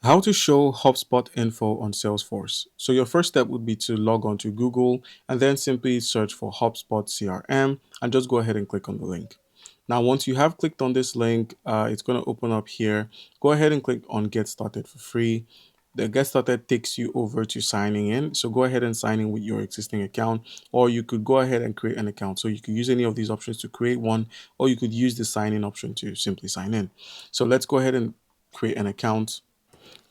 How to show HubSpot info on Salesforce. So your first step would be to log on to Google and then simply search for HubSpot CRM and just go ahead and click on the link. Now, once you have clicked on this link, it's going to open up here. Go ahead and click on Get Started for free. The Get Started takes you over to signing in. So go ahead and sign in with your existing account, or you could go ahead and create an account. So you could use any of these options to create one, or you could use the sign in option to simply sign in. So let's go ahead and create an account.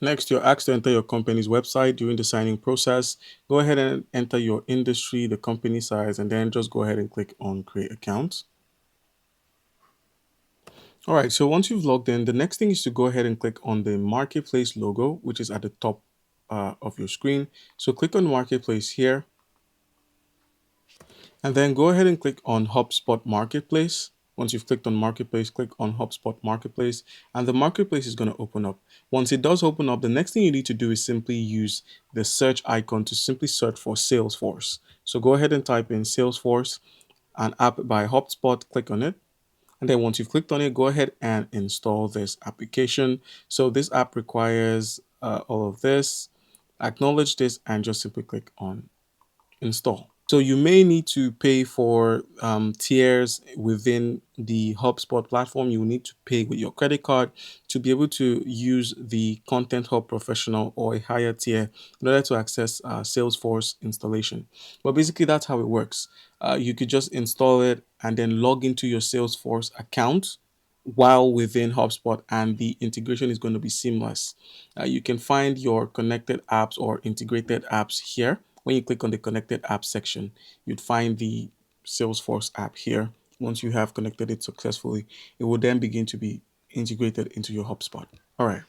Next, you're asked to enter your company's website during the signing process. Go ahead and enter your industry, the company size, and then just go ahead and click on Create Account. All right, so once you've logged in, the next thing is to go ahead and click on the Marketplace logo, which is at the top of your screen. So click on Marketplace here, and then go ahead and click on HubSpot Marketplace. Once you've clicked on Marketplace, click on HubSpot Marketplace, and the Marketplace is going to open up. Once it does open up, the next thing you need to do is simply use the search icon to simply search for Salesforce. So go ahead and type in Salesforce, an app by HubSpot, click on it. And then once you've clicked on it, go ahead and install this application. So this app requires all of this. Acknowledge this and just simply click on install. So you may need to pay for tiers within the HubSpot platform. You will need to pay with your credit card to be able to use the Content Hub Professional or a higher tier in order to access Salesforce installation. But basically, that's how it works. You could just install it and then log into your Salesforce account while within HubSpot, and the integration is going to be seamless. You can find your connected apps or integrated apps here. When you click on the connected apps section, you'd find the Salesforce app here. Once you have connected it successfully, it will then begin to be integrated into your HubSpot. All right.